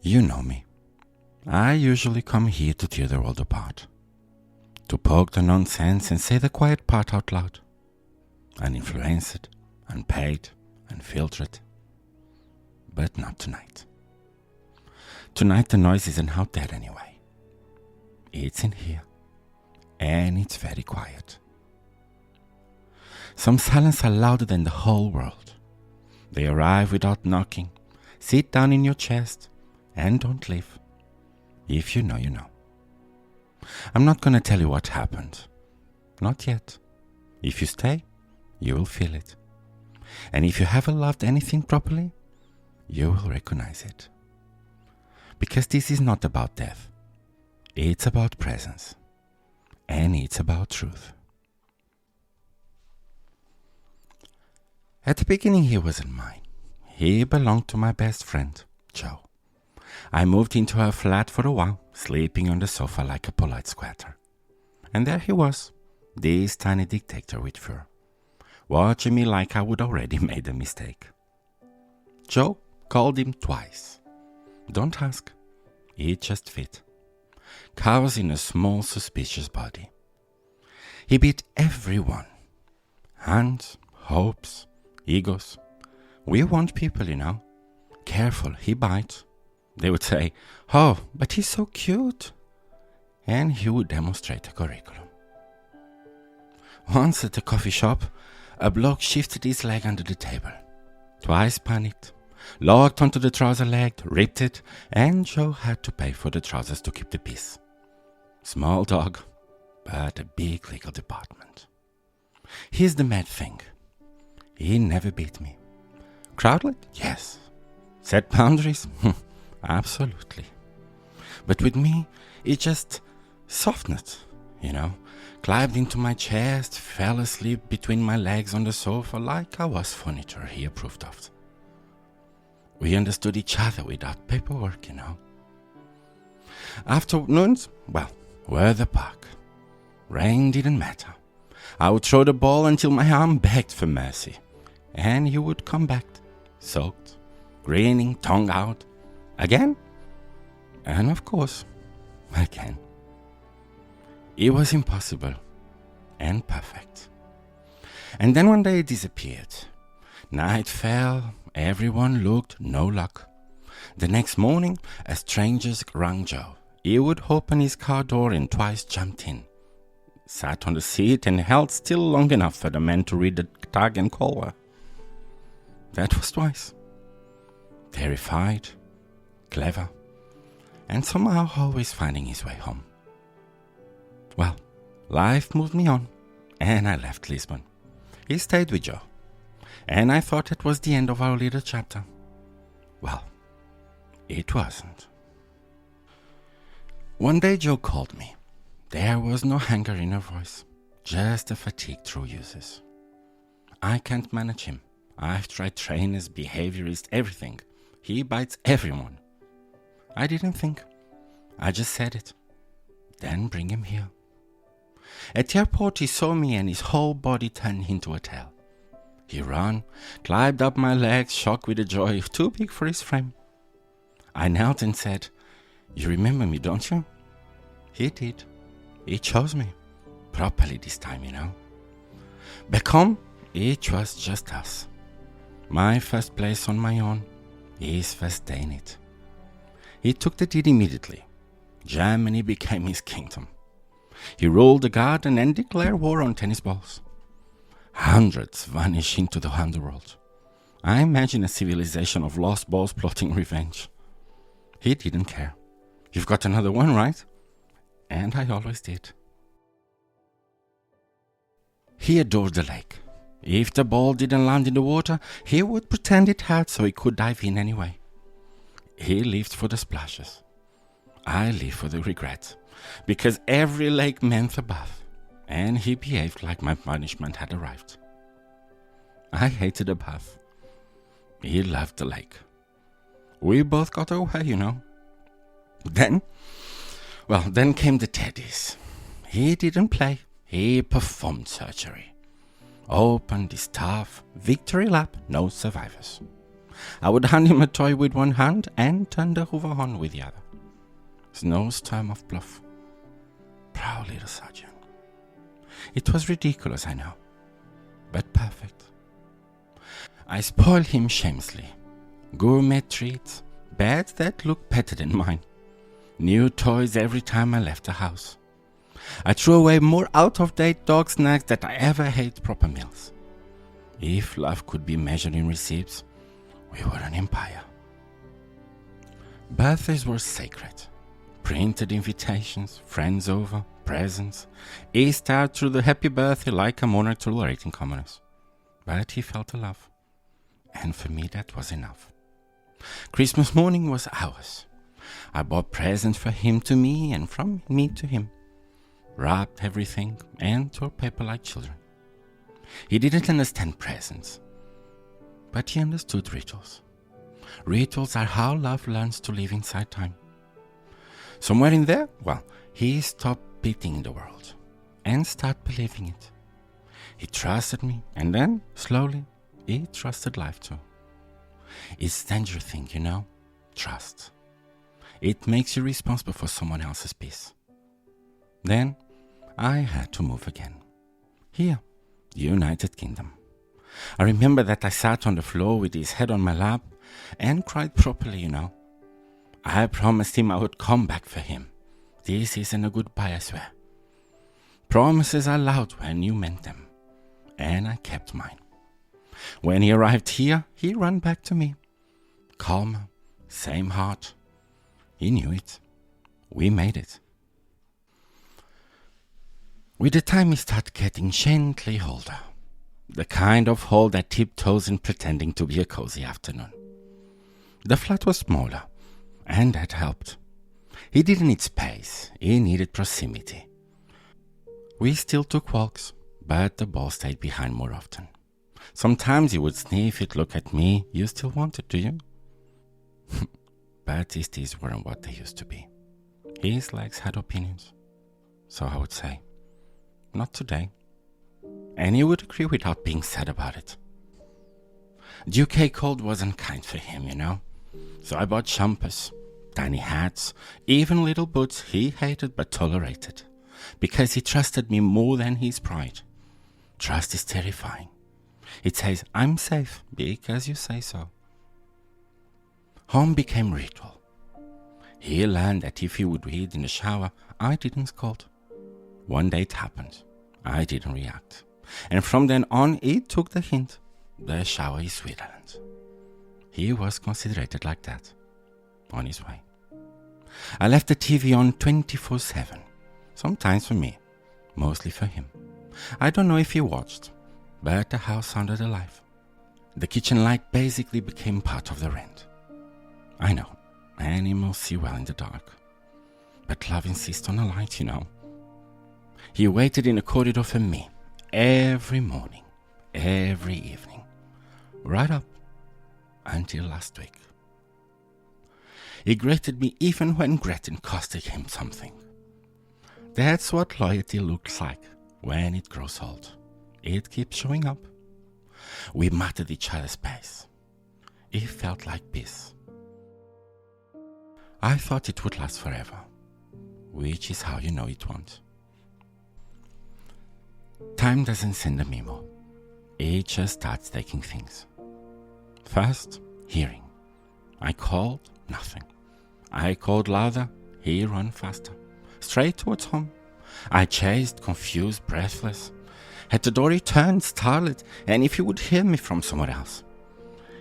You know me. I usually come here to tear the world apart. To poke the nonsense and say the quiet part out loud. Uninfluenced, unpaid, unfiltered. But not tonight. Tonight the noise isn't out there anyway. It's in here. And it's very quiet. Some silence are louder than the whole world. They arrive without knocking, sit down in your chest, and don't leave. If you know, you know. I'm not going to tell you what happened. Not yet. If you stay, you will feel it. And if you haven't loved anything properly, you will recognize it. Because this is not about death. It's about presence. And it's about truth. At the beginning, he wasn't mine. He belonged to my best friend, Joe. I moved into her flat for a while, sleeping on the sofa like a polite squatter. And there he was, this tiny dictator with fur, watching me like I would already made a mistake. Joe called him twice. Don't ask. It just fit. Cows in a small, suspicious body. He beat everyone. Hands, hopes, egos. We want people, you know. Careful, he bites. They would say, "Oh, but he's so cute." And he would demonstrate a curriculum. Once at a coffee shop, a bloke shifted his leg under the table. Twice panicked, locked onto the trouser leg, ripped it, and Joe had to pay for the trousers to keep the peace. Small dog, but a big legal department. Here's the mad thing. He never beat me. Crowded? Yes. Set boundaries? Absolutely. But with me, it just softened, you know. Climbed into my chest, fell asleep between my legs on the sofa like I was furniture he approved of. We understood each other without paperwork, you know. Afternoons, well, were the park. Rain didn't matter. I would throw the ball until my arm begged for mercy. And he would come back, soaked, grinning, tongue out. Again? And of course, again. It was impossible and perfect. And then one day it disappeared. Night fell, everyone looked, no luck. The next morning, a stranger rang Joe. He would open his car door and twice jumped in. Sat on the seat and held still long enough for the man to read the tag and call her. That was twice. Terrified, clever, and somehow always finding his way home. Well, life moved me on, and I left Lisbon. He stayed with Joe, and I thought it was the end of our little chapter. Well, it wasn't. One day Joe called me. There was no anger in her voice, just a fatigue through uses. I can't manage him. I've tried trainers, behaviorists, everything. He bites everyone. I didn't think. I just said it. Then bring him here. At the airport he saw me and his whole body turned into a tail. He ran, climbed up my legs, shocked with the joy, too big for his frame. I knelt and said, "You remember me, don't you?" He did. He chose me. Properly this time, you know. Back home, it was just us. My first place on my own, his first day in it. He took the deed immediately. Germany became his kingdom. He ruled the garden and declared war on tennis balls. Hundreds vanished into the underworld. I imagine a civilization of lost balls plotting revenge. He didn't care. "You've got another one, right?" And I always did. He adored the lake. If the ball didn't land in the water, he would pretend it had so he could dive in anyway. He lived for the splashes. I lived for the regret, because every lake meant a bath, and he behaved like my punishment had arrived. I hated the bath. He loved the lake. We both got away, you know. Then came the teddies. He didn't play. He performed surgery. Opened his tough victory lap, no survivors. I would hand him a toy with one hand and turn the Hoover on with the other. It's no storm of bluff. Proud little Sergeant. It was ridiculous, I know, but perfect. I spoiled him shamelessly. Gourmet treats, beds that looked better than mine. New toys every time I left the house. I threw away more out-of-date dog snacks than I ever ate proper meals. If love could be measured in receipts, we were an empire. Birthdays were sacred. Printed invitations, friends over, presents. He stared through the happy birthday like a monarch tolerating commoners. But he felt the love. And for me that was enough. Christmas morning was ours. I bought presents for him to me and from me to him. Wrapped everything and tore paper like children. He didn't understand presents, but he understood rituals. Rituals are how love learns to live inside time. Somewhere in there, he stopped pitying the world and started believing it. He trusted me, and then, slowly, he trusted life too. It's a dangerous thing, trust. It makes you responsible for someone else's peace. Then, I had to move again. Here, the United Kingdom. I remember that I sat on the floor with his head on my lap and cried properly, I promised him I would come back for him. This isn't a goodbye, I swear. Promises are loud when you meant them, and I kept mine. When he arrived here, he ran back to me. Calm, same heart. He knew it. We made it. With the time he started getting gently older. The kind of hold that tiptoes in pretending to be a cozy afternoon. The flat was smaller, and that helped. He didn't need space, he needed proximity. We still took walks, but the ball stayed behind more often. Sometimes he would sniff it, look at me. You still want it, do you? But his teeth weren't what they used to be. His legs had opinions. So I would say, not today. And he would agree without being sad about it. The UK cold wasn't kind for him, So I bought jumpers, tiny hats, even little boots he hated but tolerated. Because he trusted me more than his pride. Trust is terrifying. It says, I'm safe because you say so. Home became ritual. He learned that if he would read in the shower, I didn't scold. One day it happened. I didn't react. And from then on, he took the hint. The shower is Switzerland. He was considered like that. On his way. I left the TV on 24/7. Sometimes for me, mostly for him. I don't know if he watched, but the house sounded alive. The kitchen light basically became part of the rent. I know, animals see well in the dark. But love insists on a light, He waited in the corridor for me, every morning, every evening, right up until last week. He greeted me even when greeting costed him something. That's what loyalty looks like when it grows old. It keeps showing up. We mattered each other's pace. It felt like peace. I thought it would last forever, which is how you know it won't. Time doesn't send a memo. It just starts taking things. First, hearing. I called, nothing. I called louder, he ran faster. Straight towards home. I chased, confused, breathless. At the door he turned, startled, and if he would hear me from somewhere else.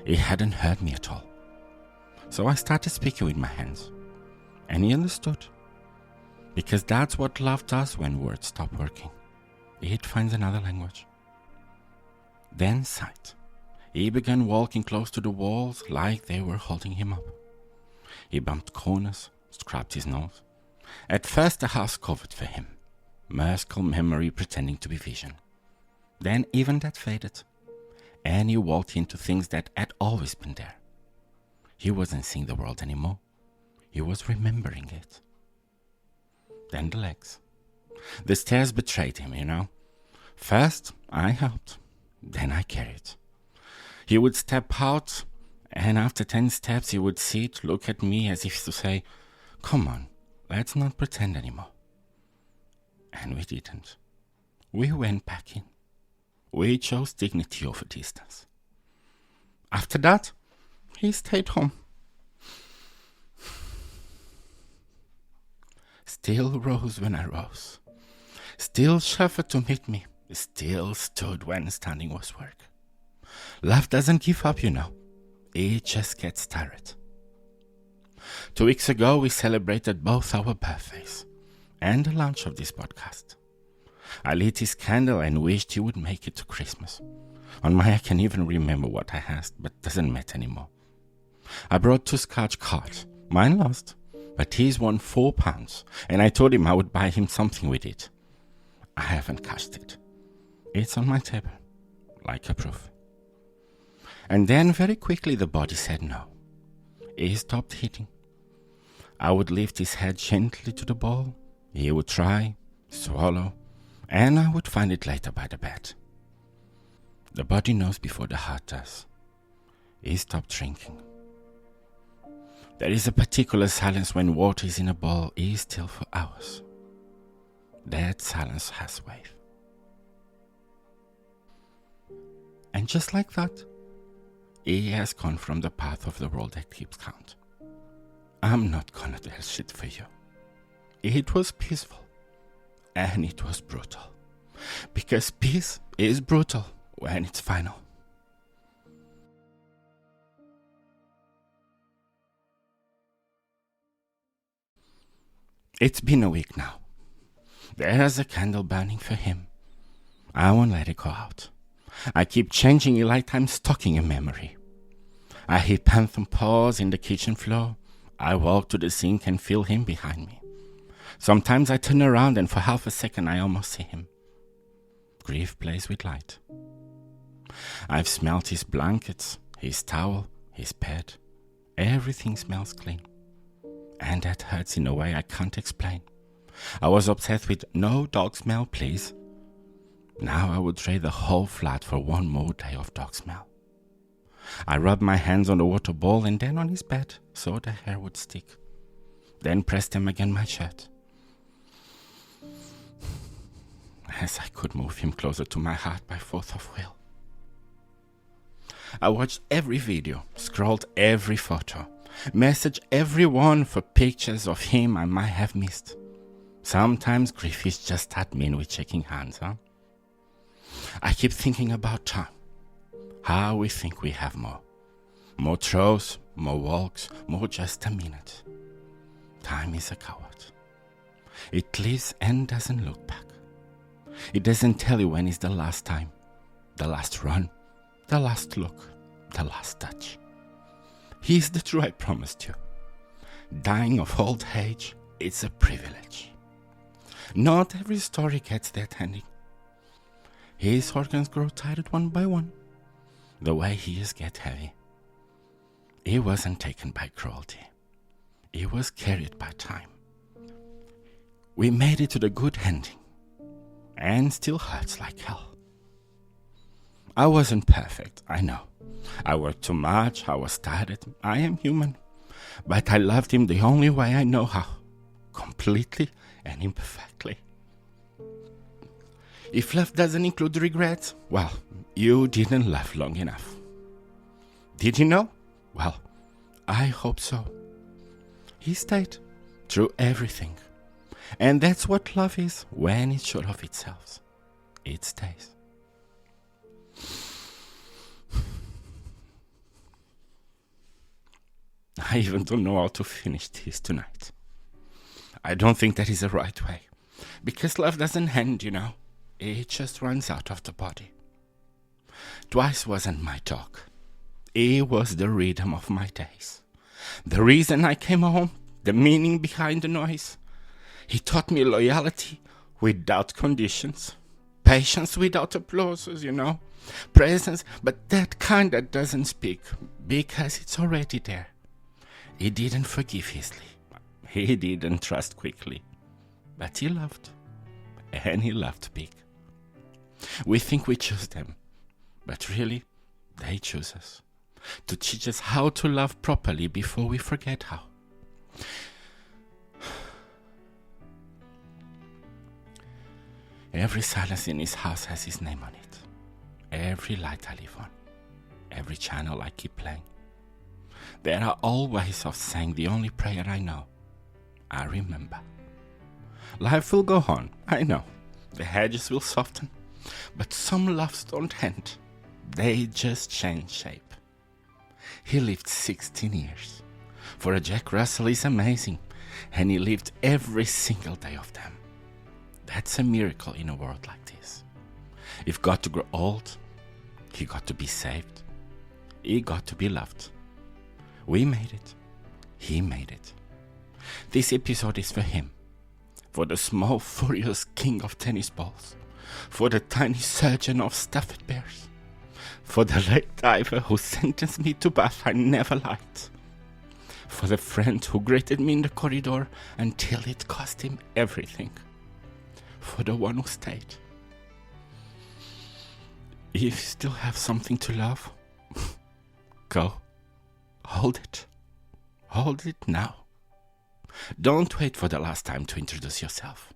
He hadn't heard me at all. So I started speaking with my hands. And he understood. Because that's what love does when words stop working. It finds another language. Then sight. He began walking close to the walls like they were holding him up. He bumped corners, scrubbed his nose. At first the house covered for him. Merciful memory pretending to be vision. Then even that faded. And he walked into things that had always been there. He wasn't seeing the world anymore. He was remembering it. Then the legs. The stairs betrayed him, First, I helped. Then I carried. He would step out, And after 10 steps, he would sit, look at me as if to say, "Come on, let's not pretend anymore." And we didn't. We went back in. We chose dignity over distance. After that, he stayed home. Still rose when I rose. Still shuffled to meet me. Still stood when standing was work. Love doesn't give up, you know. It just gets tired. 2 weeks ago, we celebrated both our birthdays and the launch of this podcast. I lit his candle and wished he would make it to Christmas. On my, I can't even remember what I asked, but doesn't matter anymore. I brought 2 Scotch cards. Mine lost, but his won £4, and I told him I would buy him something with it. I haven't cashed it. It's on my table, like a proof. And then very quickly the body said no. He stopped hitting. I would lift his head gently to the bowl. He would try, swallow, and I would find it later by the bed. The body knows before the heart does. He stopped drinking. There is a particular silence when water is in a bowl. He is still for hours. That silence has wave. And just like that, he has gone from the path of the world that keeps count. I'm not gonna tell shit for you. It was peaceful, and it was brutal. Because peace is brutal when it's final. It's been a week now. There's a candle burning for him. I won't let it go out. I keep changing it like I'm stalking a memory. I hear phantom paws in the kitchen floor. I walk to the sink and feel him behind me. Sometimes I turn around and for half a second I almost see him. Grief plays with light. I've smelled his blankets, his towel, his bed. Everything smells clean. And that hurts in a way I can't explain. I was obsessed with no dog smell, please. Now I would trade the whole flat for one more day of dog smell. I rubbed my hands on the water bowl and then on his bed so the hair would stick. Then pressed them against my shirt. As I could move him closer to my heart by force of will. I watched every video, scrolled every photo, messaged everyone for pictures of him I might have missed. Sometimes grief is just that mean with shaking hands, huh? I keep thinking about time. How we think we have more. More throws, more walks, more just a minute. Time is a coward. It lives and doesn't look back. It doesn't tell you when is the last time, the last run, the last look, the last touch. He's the true I promised you. Dying of old age, it's a privilege. Not every story gets that ending. His organs grow tired one by one. The way he is get heavy. He wasn't taken by cruelty. He was carried by time. We made it to the good ending. And still hurts like hell. I wasn't perfect, I know. I worked too much, I was tired, I am human. But I loved him the only way I know how. Completely and imperfectly. If love doesn't include regret, well, you didn't love long enough. Did you know? Well, I hope so. He stayed through everything. And that's what love is when it's sure of itself. It stays. I even don't know how to finish this tonight. I don't think that is the right way. Because love doesn't end, you know. It just runs out of the body. Twice wasn't my talk. It was the rhythm of my days. The reason I came home, the meaning behind the noise. He taught me loyalty without conditions. Patience without applauses, you know. Presence, but that kind that doesn't speak because it's already there. He didn't forgive easily. He didn't trust quickly. But he loved. And he loved big. We think we choose them. But really, they choose us. to teach us how to love properly before we forget how. Every silence in his house has his name on it. Every light I live on. Every channel I keep playing. There are all ways of saying the only prayer I know. I remember. Life will go on, I know. The hedges will soften. But some loves don't end. They just change shape. He lived 16 years. For a Jack Russell is amazing. And he lived every single day of them. That's a miracle in a world like this. If God to grow old, he got to be saved. He got to be loved. We made it. He made it. This episode is for him. For the small, furious king of tennis balls. For the tiny surgeon of stuffed bears. For the late diver who sentenced me to bath I never liked. For the friend who greeted me in the corridor until it cost him everything. For the one who stayed. If you still have something to love, go. Hold it. Hold it now. Don't wait for the last time to introduce yourself.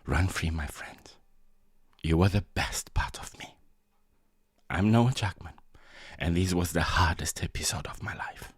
Run free, my friend. You are the best part of me. I'm Noah Jackman, and this was the hardest episode of my life.